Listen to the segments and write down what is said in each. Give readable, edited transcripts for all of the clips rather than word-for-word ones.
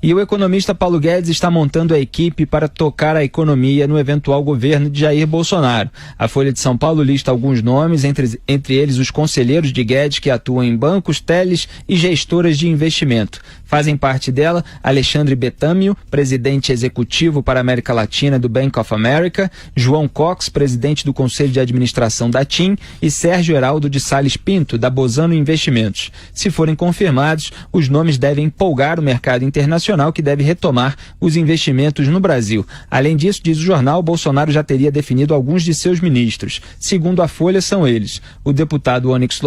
E o economista Paulo Guedes está montando a equipe para tocar a economia no eventual governo de Jair Bolsonaro. A Folha de São Paulo lista alguns nomes, entre eles os conselheiros de Guedes que atuam em bancos, teles e gestoras de investimento. Fazem parte dela Alexandre Betâmio, presidente executivo para a América Latina do Bank of America, João Cox, presidente do Conselho de Administração da TIM, e Sérgio Heraldo de Sales Pinto, da Bozano Investimentos. Se forem confirmados, os nomes devem empolgar o mercado internacional, que deve retomar os investimentos no Brasil. Além disso, diz o jornal, Bolsonaro já teria definido alguns de seus ministros. Segundo a Folha, são eles: o deputado Onyx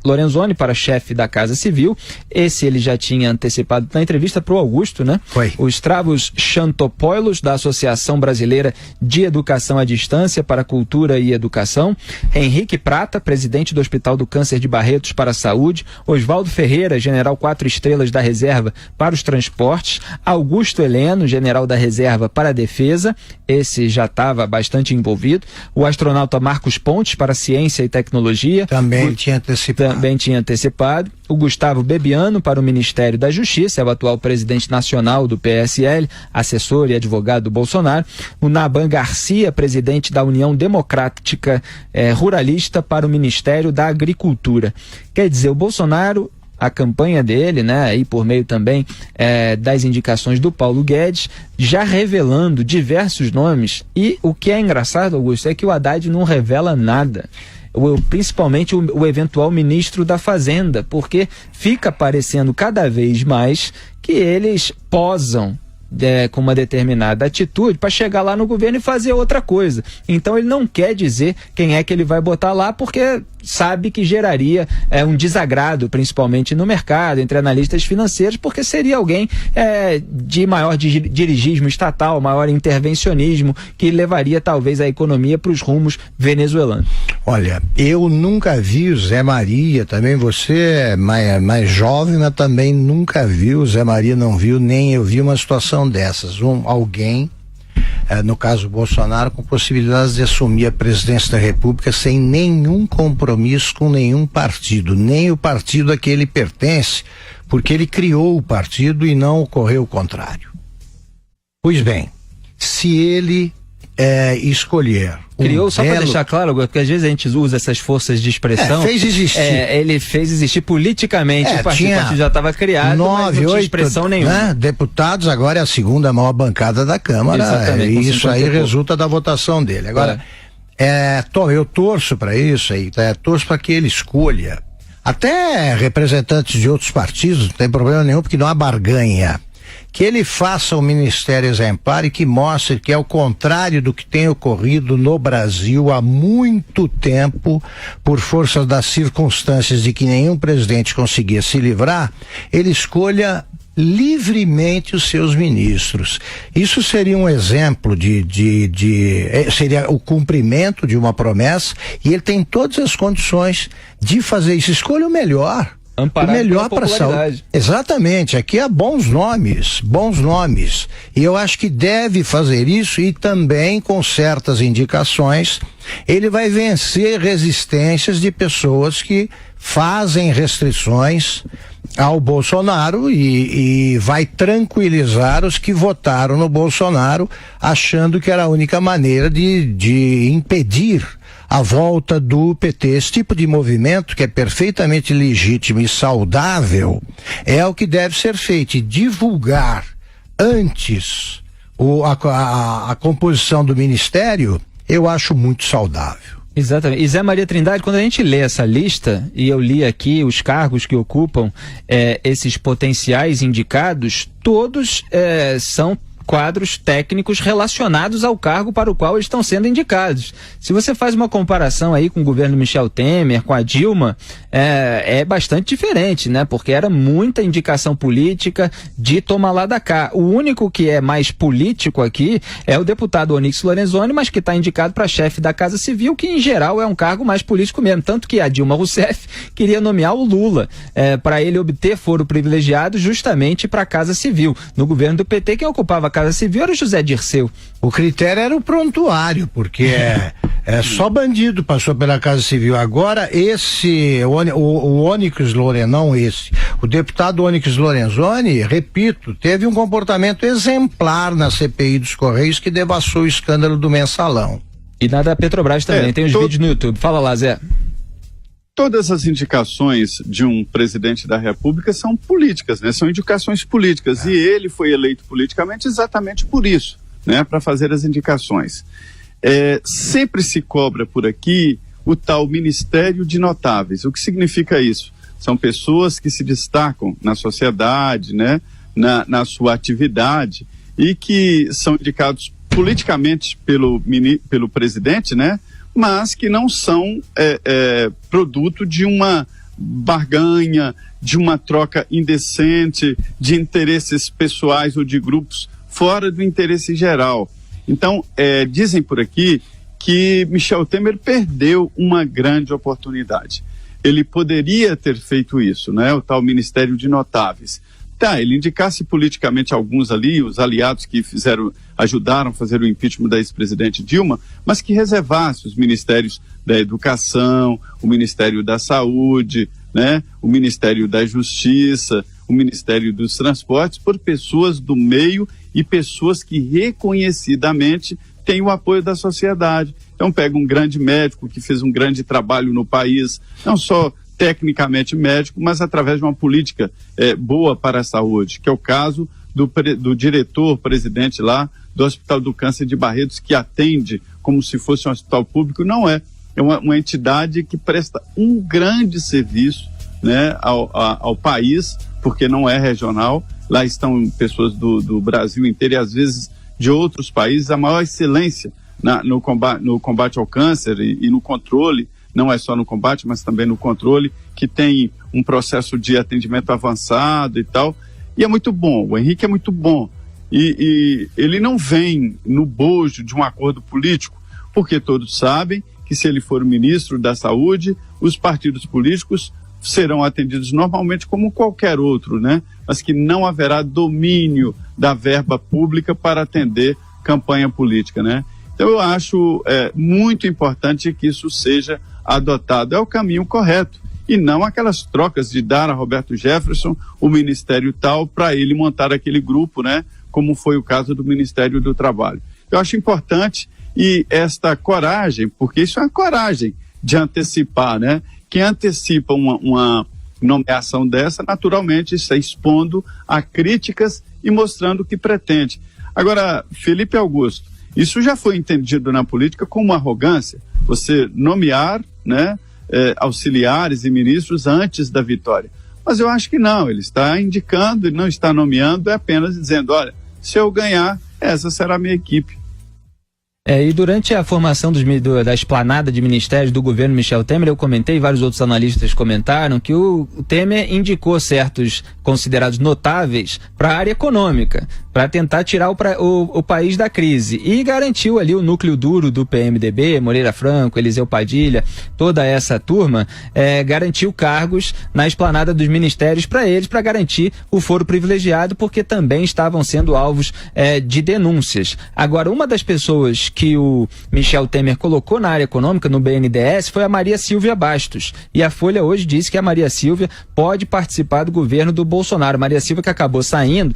Lorenzoni para chefe da Casa Civil. Esse ele já tinha antecipado na entrevista para o Augusto, né? Foi. O Stravos Chantopoulos, da Associação Brasileira de Educação à Distância para Cultura e Educação. Henrique Prata, presidente do Hospital do Câncer de Barretos para a Saúde. Oswaldo Ferreira, general 4 estrelas da Reserva para os Transportes. Augusto Heleno, general da Reserva para a Defesa. Esse já estava bastante envolvido. O astronauta Marcos Pontes para Ciência e Tecnologia. Também tinha antecipado. O Gustavo Bebiano para o Ministério da Justiça, é o atual presidente nacional do PSL, assessor e advogado do Bolsonaro. O Naban Garcia, presidente da União Democrática Ruralista para o Ministério da Agricultura. Quer dizer, o Bolsonaro, a campanha dele, né, e por meio também das indicações do Paulo Guedes, já revelando diversos nomes. E o que é engraçado, Augusto, é que o Haddad não revela nada. Principalmente o eventual ministro da Fazenda, porque fica parecendo cada vez mais que eles posam com uma determinada atitude para chegar lá no governo e fazer outra coisa. Então ele não quer dizer quem é que ele vai botar lá, porque sabe que geraria um desagrado, principalmente no mercado, entre analistas financeiros, porque seria alguém de maior dirigismo estatal, maior intervencionismo, que levaria talvez a economia para os rumos venezuelanos. Olha, eu nunca vi o Zé Maria, também você é mais jovem, mas também nunca viu, o Zé Maria não viu, nem eu vi uma situação dessas. Alguém, no caso Bolsonaro, com possibilidades de assumir a presidência da República sem nenhum compromisso com nenhum partido, nem o partido a que ele pertence, porque ele criou o partido e não ocorreu o contrário. Pois bem, se ele escolher criou, só para deixar claro, porque às vezes a gente usa essas forças de expressão. Fez existir. Ele fez existir politicamente. O partido já estava criado, mas não tinha expressão nenhuma. Deputados, agora é a segunda maior bancada da Câmara. Exatamente, isso aí resulta da votação dele. Agora, eu torço para isso aí, torço para que ele escolha até representantes de outros partidos, não tem problema nenhum, porque não há barganha. Que ele faça um ministério exemplar e que mostre que, ao contrário do que tem ocorrido no Brasil há muito tempo, por força das circunstâncias de que nenhum presidente conseguia se livrar, ele escolha livremente os seus ministros. Isso seria um exemplo seria o cumprimento de uma promessa, e ele tem todas as condições de fazer isso. Escolha o melhor. Amparar o melhor para a saúde. Exatamente, aqui há bons nomes. E eu acho que deve fazer isso, e também com certas indicações ele vai vencer resistências de pessoas que fazem restrições ao Bolsonaro e vai tranquilizar os que votaram no Bolsonaro, achando que era a única maneira de impedir a volta do PT. Esse tipo de movimento, que é perfeitamente legítimo e saudável, é o que deve ser feito, e divulgar antes a composição do ministério, eu acho muito saudável. Exatamente. E Zé Maria Trindade, quando a gente lê essa lista, e eu li aqui os cargos que ocupam esses potenciais indicados, todos são quadros técnicos relacionados ao cargo para o qual eles estão sendo indicados. Se você faz uma comparação aí com o governo Michel Temer, com a Dilma, é bastante diferente, né? Porque era muita indicação política de toma lá da cá. O único que é mais político aqui é o deputado Onyx Lorenzoni, mas que está indicado para chefe da Casa Civil, que em geral é um cargo mais político mesmo. Tanto que a Dilma Rousseff queria nomear o Lula para ele obter foro privilegiado justamente para a Casa Civil. No governo do PT, quem ocupava a Casa Civil era o José Dirceu. O critério era o prontuário, porque só bandido passou pela Casa Civil. Agora o Onyx o deputado Onyx Lorenzoni, repito, teve um comportamento exemplar na CPI dos Correios que devassou o escândalo do Mensalão. E na da Petrobras também, tem os vídeos no YouTube. Fala lá, Zé. Todas as indicações de um presidente da República são políticas, né? São indicações políticas. E ele foi eleito politicamente exatamente por isso, né? Para fazer as indicações. Sempre se cobra por aqui o tal Ministério de Notáveis. O que significa isso? São pessoas que se destacam na sociedade, né? Na sua atividade e que são indicados politicamente pelo presidente, né? Mas que não são produto de uma barganha, de uma troca indecente, de interesses pessoais ou de grupos fora do interesse geral. Então, dizem por aqui que Michel Temer perdeu uma grande oportunidade. Ele poderia ter feito isso, né? O tal Ministério de Notáveis. Ele indicasse politicamente alguns ali, os aliados que ajudaram a fazer o impeachment da ex-presidente Dilma, mas que reservasse os ministérios da Educação, o Ministério da Saúde, né, o Ministério da Justiça, o Ministério dos Transportes, por pessoas do meio e pessoas que reconhecidamente têm o apoio da sociedade. Então pega um grande médico que fez um grande trabalho no país, não só tecnicamente médico, mas através de uma política boa para a saúde, que é o caso do diretor-presidente lá do Hospital do Câncer de Barretos, que atende como se fosse um hospital público. Não é uma entidade que presta um grande serviço, né, ao país, porque não é regional. Lá estão pessoas do Brasil inteiro e às vezes de outros países. A maior excelência no combate ao câncer e no controle, não é só no combate, mas também no controle, que tem um processo de atendimento avançado e tal, e é muito bom. O Henrique é muito bom, e ele não vem no bojo de um acordo político, porque todos sabem que se ele for ministro da Saúde, os partidos políticos serão atendidos normalmente como qualquer outro, né? Mas que não haverá domínio da verba pública para atender campanha política, né? Então eu acho muito importante que isso seja adotado. É o caminho correto, e não aquelas trocas de dar a Roberto Jefferson o ministério tal para ele montar aquele grupo, né? Como foi o caso do Ministério do Trabalho. Eu acho importante, e esta coragem, porque isso é uma coragem de antecipar, né? Quem antecipa uma nomeação dessa, naturalmente está expondo a críticas e mostrando o que pretende. Agora, Felipe Augusto, isso já foi entendido na política como arrogância, você nomear, né, auxiliares e ministros antes da vitória. Mas eu acho que não, ele está indicando, ele não está nomeando, é apenas dizendo, olha, se eu ganhar, essa será a minha equipe. E durante a formação da esplanada de ministérios do governo Michel Temer, eu comentei, vários outros analistas comentaram, que o Temer indicou certos considerados notáveis para a área econômica, para tentar tirar o país da crise, e garantiu ali o núcleo duro do PMDB, Moreira Franco, Eliseu Padilha, toda essa turma, garantiu cargos na esplanada dos ministérios para eles, para garantir o foro privilegiado, porque também estavam sendo alvos de denúncias. Agora, uma das pessoas que o Michel Temer colocou na área econômica, no BNDES, foi a Maria Silvia Bastos. E a Folha hoje disse que a Maria Silvia pode participar do governo do Bolsonaro. Maria Silvia que acabou saindo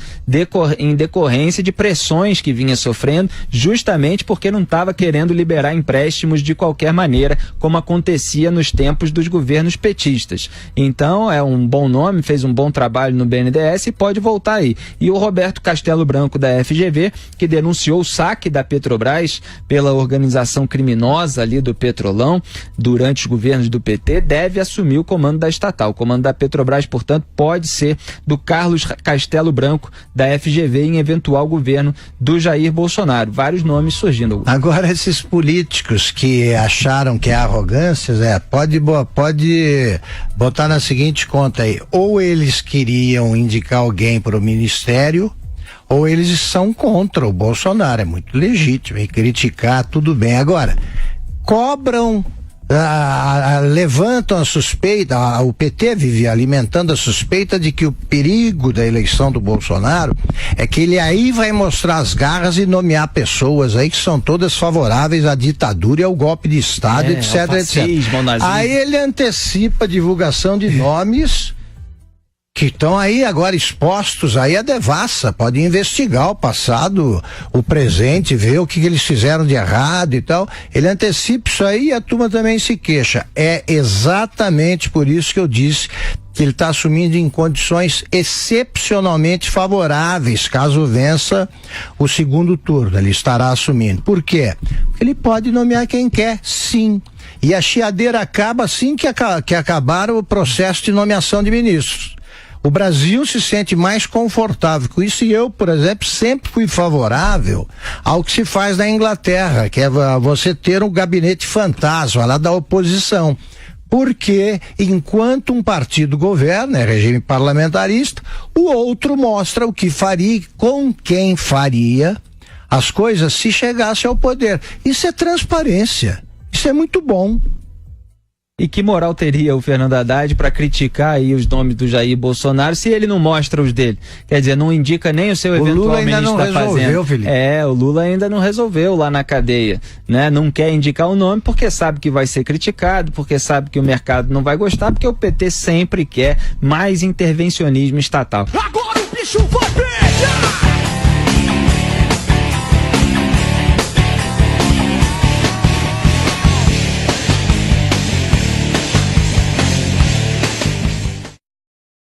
em decorrência de pressões que vinha sofrendo, justamente porque não estava querendo liberar empréstimos de qualquer maneira, como acontecia nos tempos dos governos petistas. Então, é um bom nome, fez um bom trabalho no BNDES e pode voltar aí. E o Roberto Castelo Branco, da FGV, que denunciou o saque da Petrobras pela organização criminosa ali do Petrolão durante os governos do PT, deve assumir o comando da estatal. O comando da Petrobras, portanto, pode ser do Carlos Castelo Branco, da FGV, em eventual governo do Jair Bolsonaro. Vários nomes surgindo. Agora, esses políticos que acharam que é arrogância, pode botar na seguinte conta aí: ou eles queriam indicar alguém para o ministério, ou eles são contra o Bolsonaro. É muito legítimo, e criticar, tudo bem. Agora, cobram levantam a suspeita, o PT vive alimentando a suspeita de que o perigo da eleição do Bolsonaro é que ele aí vai mostrar as garras e nomear pessoas aí que são todas favoráveis à ditadura e ao golpe de Estado, etc, fascismo, etc. Aí ele antecipa a divulgação de nomes que estão aí agora expostos aí à devassa, pode investigar o passado, o presente, ver o que eles fizeram de errado e tal. Ele antecipa isso aí e a turma também se queixa. É exatamente por isso que eu disse que ele está assumindo em condições excepcionalmente favoráveis, caso vença o segundo turno, ele estará assumindo. Por quê? Porque ele pode nomear quem quer, sim. E a chiadeira acaba assim que acabar o processo de nomeação de ministros. O Brasil se sente mais confortável com isso e eu, por exemplo, sempre fui favorável ao que se faz na Inglaterra, que é você ter um gabinete fantasma lá da oposição. Porque enquanto um partido governa, é regime parlamentarista, o outro mostra o que faria, com quem faria as coisas se chegasse ao poder. Isso é transparência. Isso é muito bom. E que moral teria o Fernando Haddad para criticar aí os nomes do Jair Bolsonaro se ele não mostra os dele? Quer dizer, não indica nem o seu eventual ministro da Fazenda. Felipe. O Lula ainda não resolveu lá na cadeia, né? Não quer indicar o nome porque sabe que vai ser criticado, porque sabe que o mercado não vai gostar, porque o PT sempre quer mais intervencionismo estatal. Agora o bicho vai pegar!